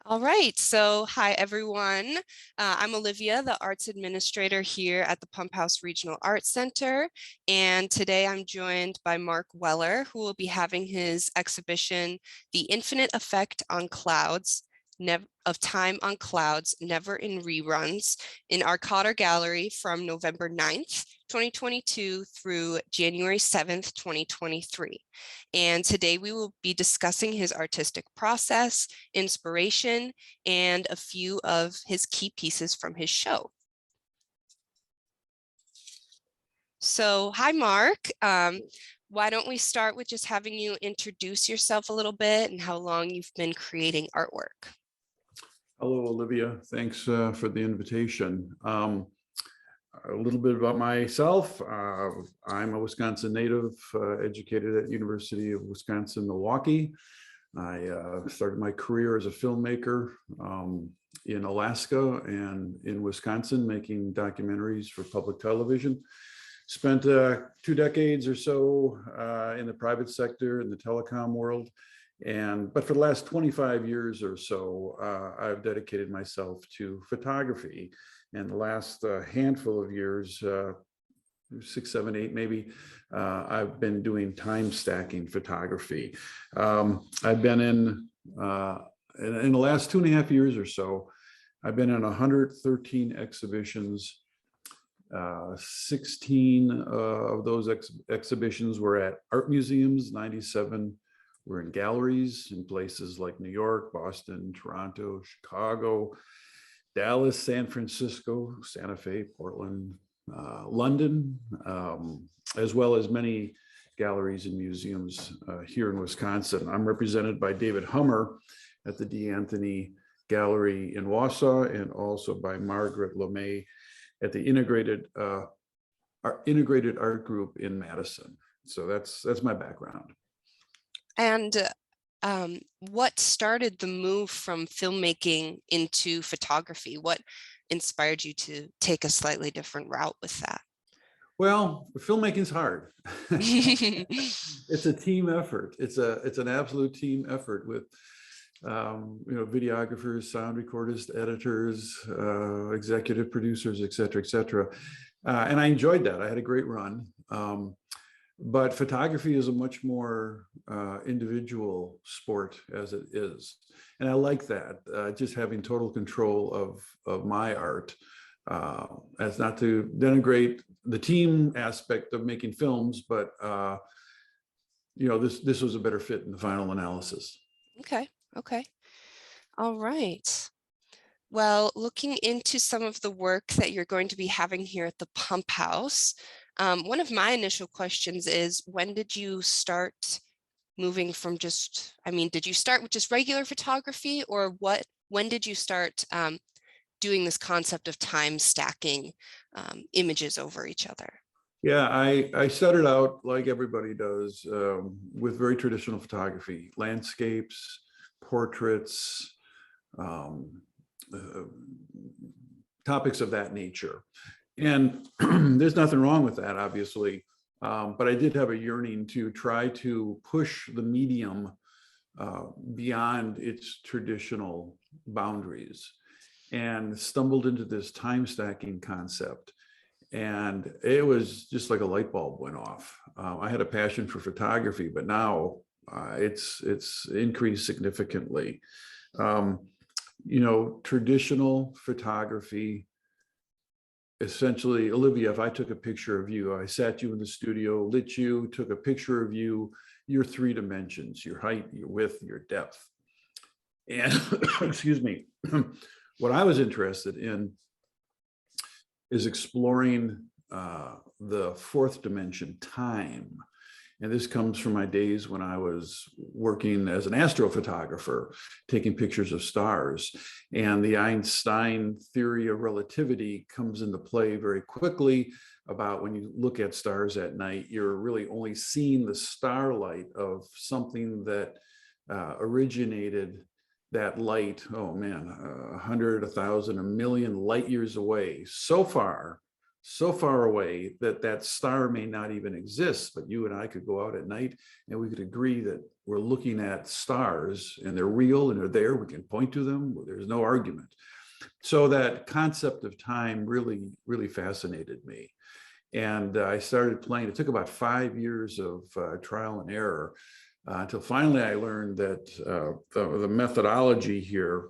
All right, so hi everyone. I'm Olivia, the arts administrator here at the Pump House Regional Arts Center. And today I'm joined by Mark Weller, who will be having his exhibition, The Infinite Effect on Clouds, of Time on Clouds, Never in Reruns, in our Kader Gallery from November 9th, 2022 through January 7th, 2023. And today we will be discussing his artistic process, inspiration, and a few of his key pieces from his show. So, hi, Mark. Why don't we start with just having you introduce yourself a little bit and how long you've been creating artwork? Hello, Olivia. Thanks for the invitation. A little bit about myself. I'm a Wisconsin native, educated at University of Wisconsin-Milwaukee. I started my career as a filmmaker in Alaska and in Wisconsin, making documentaries for public television. Spent 2 decades or so in the private sector, in the telecom world. But for the last 25 years or so, I've dedicated myself to photography. And the last handful of years, 6, 7, 8 maybe, I've been doing time stacking photography. I've been in the last 2.5 years or so, I've been in 113 exhibitions. 16 of those exhibitions were at art museums, 97 were in galleries in places like New York, Boston, Toronto, Chicago, Dallas, San Francisco, Santa Fe, Portland, London, as well as many galleries and museums here in Wisconsin. I'm represented by David Hummer at the D. Anthony Gallery in Wausau, and also by Margaret LeMay at the Integrated Art Group in Madison. So that's my background. And what started the move from filmmaking into photography? What inspired you to take a slightly different route with that? Well, filmmaking is hard. It's a team effort. It's an absolute team effort with videographers, sound recorders, editors, executive producers, et cetera, and I enjoyed that. I had a great run. But photography is a much more individual sport as it is. And I like that, just having total control of my art. That's not to denigrate the team aspect of making films, but this was a better fit in the final analysis. Okay. All right. Well, looking into some of the work that you're going to be having here at the Pump House, one of my initial questions is, when did you start moving from did you start with just regular photography, or when did you start doing this concept of time stacking images over each other? Yeah, I started out like everybody does with very traditional photography, landscapes, portraits, topics of that nature. And there's nothing wrong with that, obviously. But I did have a yearning to try to push the medium beyond its traditional boundaries, and stumbled into this time stacking concept. And it was just like a light bulb went off. I had a passion for photography, but now it's increased significantly. Traditional photography, essentially, Olivia, if I took a picture of you, I sat you in the studio, lit you, took a picture of you, your 3 dimensions, your height, your width, your depth. And excuse me, what I was interested in is exploring the 4th dimension, time. And this comes from my days when I was working as an astrophotographer, taking pictures of stars. And the Einstein theory of relativity comes into play very quickly about when you look at stars at night, you're really only seeing the starlight of something that originated that light, 100, 1,000, 1,000,000 light years away, so far so far away that that star may not even exist, but you and I could go out at night and we could agree that we're looking at stars and they're real and they're there. We can point to them. There's no argument. So that concept of time really, really fascinated me. And I started playing. It took about 5 years of trial and error until finally I learned that the methodology here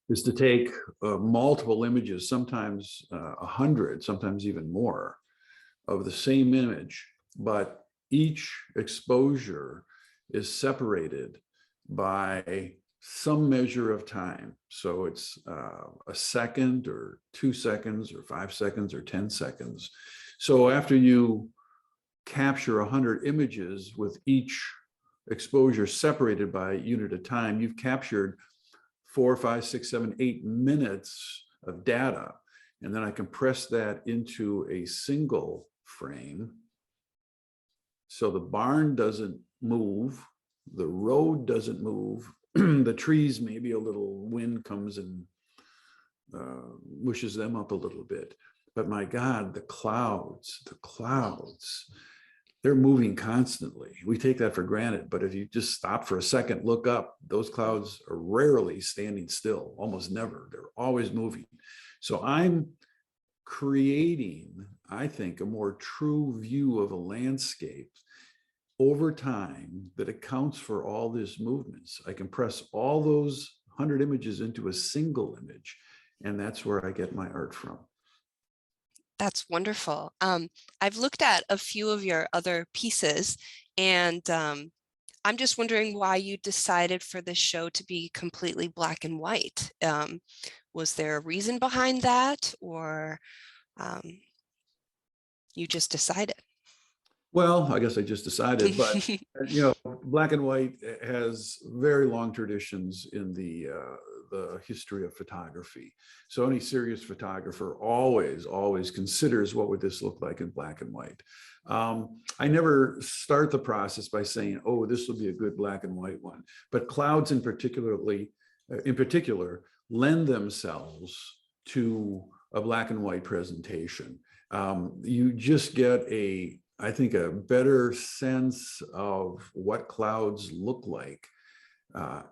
is to take multiple images, sometimes 100, sometimes even more, of the same image, but each exposure is separated by some measure of time. So it's a second or 2 seconds or 5 seconds or 10 seconds. So after you capture 100 images with each exposure separated by a unit of time, you've captured 4, 5, 6, 7, 8 minutes of data. And then I compress that into a single frame. So the barn doesn't move, the road doesn't move, the trees, maybe a little wind comes and wishes them up a little bit. But my God, the clouds, they're moving constantly. We take that for granted, but if you just stop for a second, look up, those clouds are rarely standing still, almost never. They're always moving. So I'm creating, I think, a more true view of a landscape over time that accounts for all these movements. I compress all those 100 images into a single image, and that's where I get my art from. That's wonderful. I've looked at a few of your other pieces, and I'm just wondering why you decided for this show to be completely black and white. Was there a reason behind that, or you just decided? Well, I guess I just decided, but black and white has very long traditions in the history of photography. So any serious photographer always considers what would this look like in black and white. I never start the process by saying, oh, this will be a good black and white one. But clouds in particular lend themselves to a black and white presentation. You just get I think a better sense of what clouds look like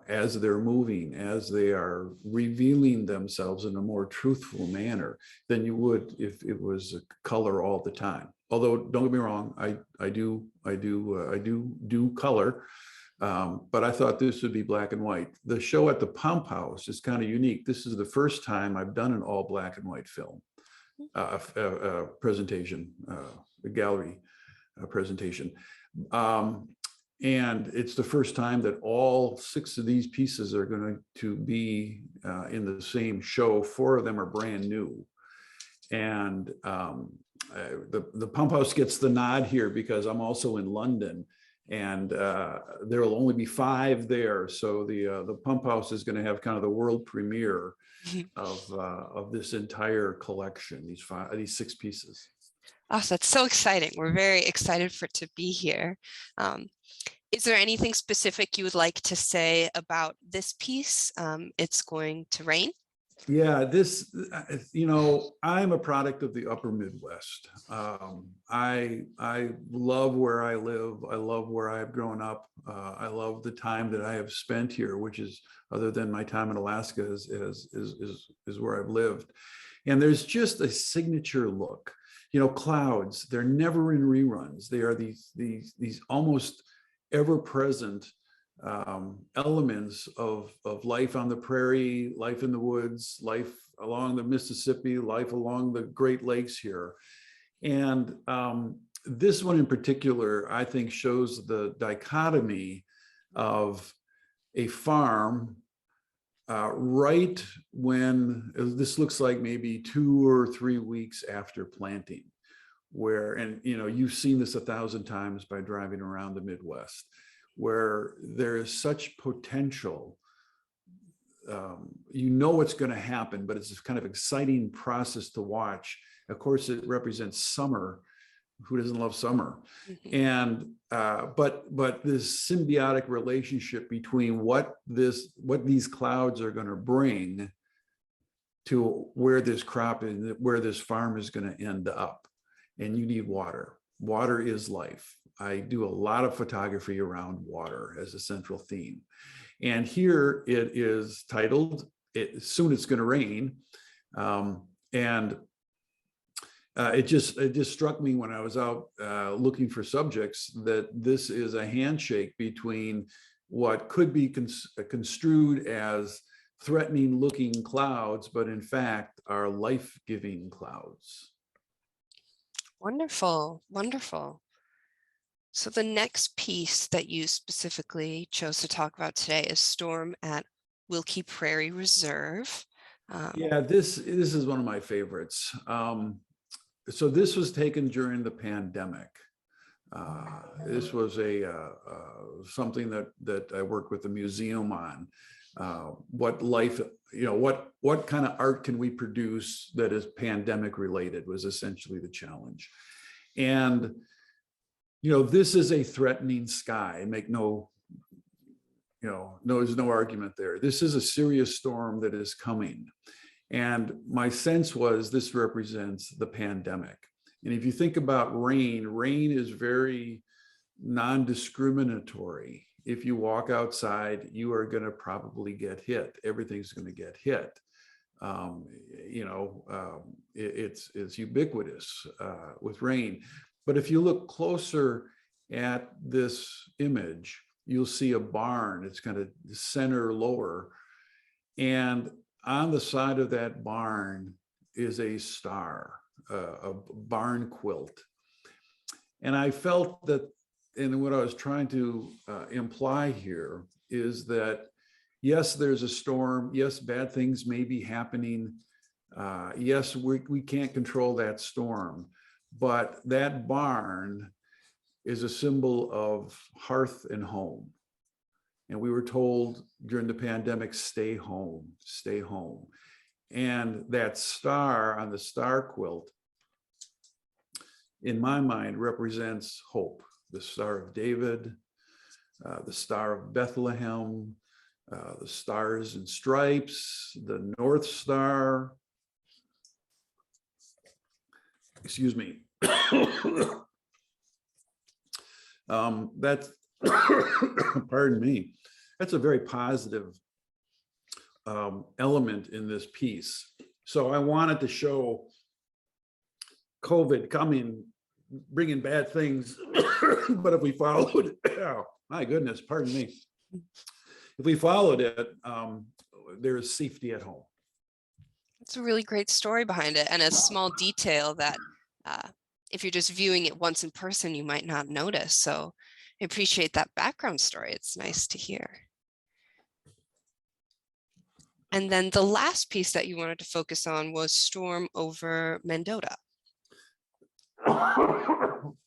as they're moving, as they are revealing themselves in a more truthful manner than you would if it was a color all the time. Although, don't get me wrong, I do color, but I thought this would be black and white. The show at the Pump House is kind of unique. This is the first time I've done an all black and white film presentation, a gallery presentation. And it's the first time that all 6 of these pieces are going to be in the same show. 4 of them are brand new. And the Pump House gets the nod here because I'm also in London, and there will only be 5 there. So the Pump House is going to have kind of the world premiere of this entire collection, these 6 pieces. Oh, that's so exciting. We're very excited for it to be here. Is there anything specific you would like to say about this piece? It's going to rain. Yeah, this, I'm a product of the upper Midwest. I love where I live. I love where I've grown up. I love the time that I have spent here, which is, other than my time in Alaska, is where I've lived. And there's just a signature look. Clouds, they're never in reruns. They are these almost ever-present elements of life on the prairie, life in the woods, life along the Mississippi, life along the Great Lakes here. And this one in particular, I think, shows the dichotomy of a farm right when this looks like maybe 2 or 3 weeks after planting, and you've seen this 1,000 times by driving around the Midwest, where there is such potential. What's going to happen, but it's a kind of exciting process to watch. Of course, it represents summer. Who doesn't love summer? Mm-hmm. And but this symbiotic relationship between what these clouds are going to bring to where this crop is, where this farm is going to end up. And you need water. Water is life. I do a lot of photography around water as a central theme. And here it is titled, Soon It's Going to Rain. And it just struck me when I was out looking for subjects that this is a handshake between what could be construed as threatening looking clouds, but in fact are life-giving clouds. Wonderful, wonderful. So the next piece that you specifically chose to talk about today is Storm at Wilkie Prairie Reserve. Yeah, this is one of my favorites. So this was taken during the pandemic. This was something that I worked with the museum on. What life, what kind of art can we produce that is pandemic related was essentially the challenge. And, this is a threatening sky. Make no, there's no argument there. This is a serious storm that is coming. And my sense was this represents the pandemic. And if you think about rain, rain is very non-discriminatory. If you walk outside, you are going to probably get hit. Everything's going to get hit. It's ubiquitous with rain. But if you look closer at this image, you'll see a barn. It's kind of center lower. And on the side of that barn is a star, a barn quilt. And I felt that, and what I was trying to imply here is that, yes, there's a storm. Yes, bad things may be happening. Yes, we can't control that storm, but that barn is a symbol of hearth and home. And we were told during the pandemic, stay home, stay home. And that star on the star quilt, in my mind, represents hope. The Star of David, the Star of Bethlehem, the Stars and Stripes, the North Star. Excuse me. That's, pardon me, that's a very positive element in this piece. So I wanted to show COVID coming, bringing bad things, but if we followed, oh, my goodness, pardon me. If we followed it, there is safety at home. It's a really great story behind it, and a small detail that if you're just viewing it once in person, you might not notice. So I appreciate that background story. It's nice to hear. And then the last piece that you wanted to focus on was Storm over Mendota.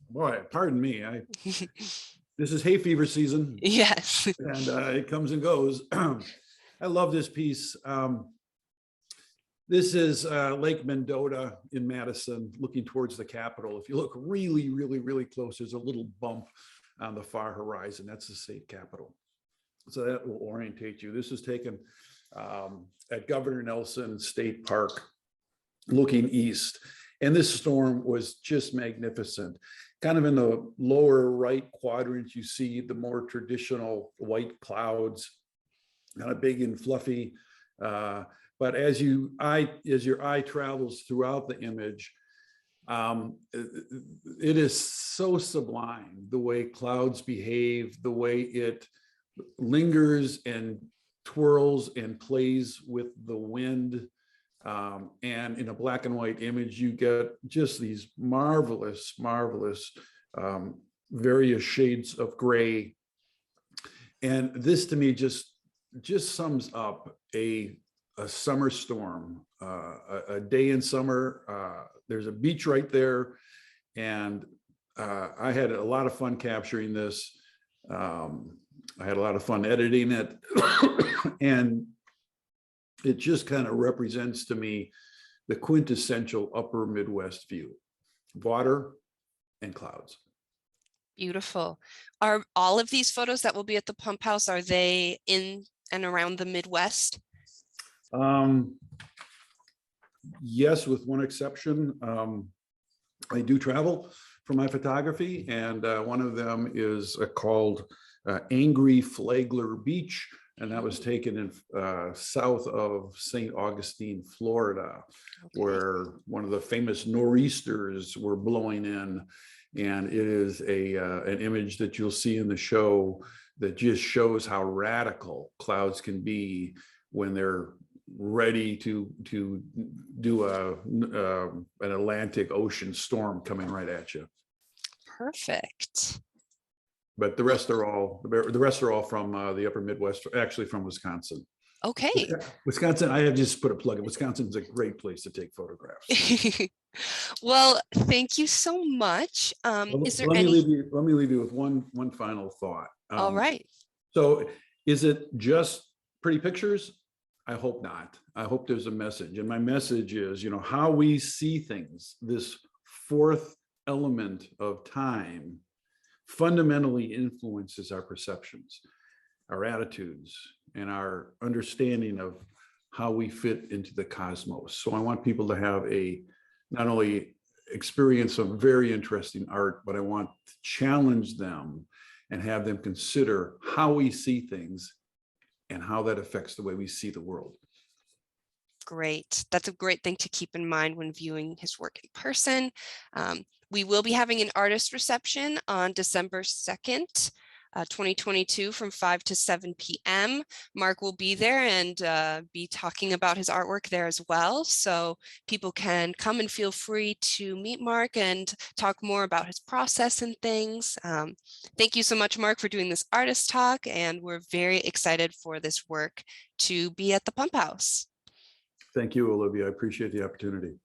Boy, pardon me. This is hay fever season. Yes. And it comes and goes. I love this piece. This is Lake Mendota in Madison, looking towards the Capitol. If you look really, really, really close, there's a little bump on the far horizon. That's the state capitol. So that will orientate you. This is taken at Governor Nelson State Park, looking east. And this storm was just magnificent. Kind of in the lower right quadrant, you see the more traditional white clouds, kind of big and fluffy. But as your eye travels throughout the image, it is so sublime the way clouds behave, the way it lingers and twirls and plays with the wind. And in a black and white image, you get just these marvelous, marvelous various shades of gray. And this to me just sums up a summer storm, a day in summer. There's a beach right there. And I had a lot of fun capturing this. I had a lot of fun editing it. And it just kind of represents to me the quintessential upper Midwest view: water and clouds. Beautiful. Are all of these photos that will be at the pump house, are they in and around the Midwest? Yes, with one exception. I do travel for my photography, and one of them is called Angry Flagler Beach, and that was taken in south of St. Augustine, Florida, Okay. where one of the famous nor'easters were blowing in, and it is an image that you'll see in the show that just shows how radical clouds can be when they're ready to do an Atlantic Ocean storm coming right at you. Perfect. But the rest are all from the upper Midwest, actually from Wisconsin. Okay. Wisconsin, I have just put a plug in. Wisconsin is a great place to take photographs. Well, thank you so much. Is there Let me any? leave you with one final thought. All right. So is it just pretty pictures? I hope not. I hope there's a message. And my message is, how we see things, this fourth element of time, fundamentally influences our perceptions, our attitudes, and our understanding of how we fit into the cosmos. So I want people to have not only experience some very interesting art, but I want to challenge them and have them consider how we see things and how that affects the way we see the world. Great. That's a great thing to keep in mind when viewing his work in person. We will be having an artist reception on December 2nd, 2022 from 5 to 7 p.m. Mark will be there and be talking about his artwork there as well. So people can come and feel free to meet Mark and talk more about his process and things. Thank you so much, Mark, for doing this artist talk. And we're very excited for this work to be at the Pump House. Thank you, Olivia. I appreciate the opportunity.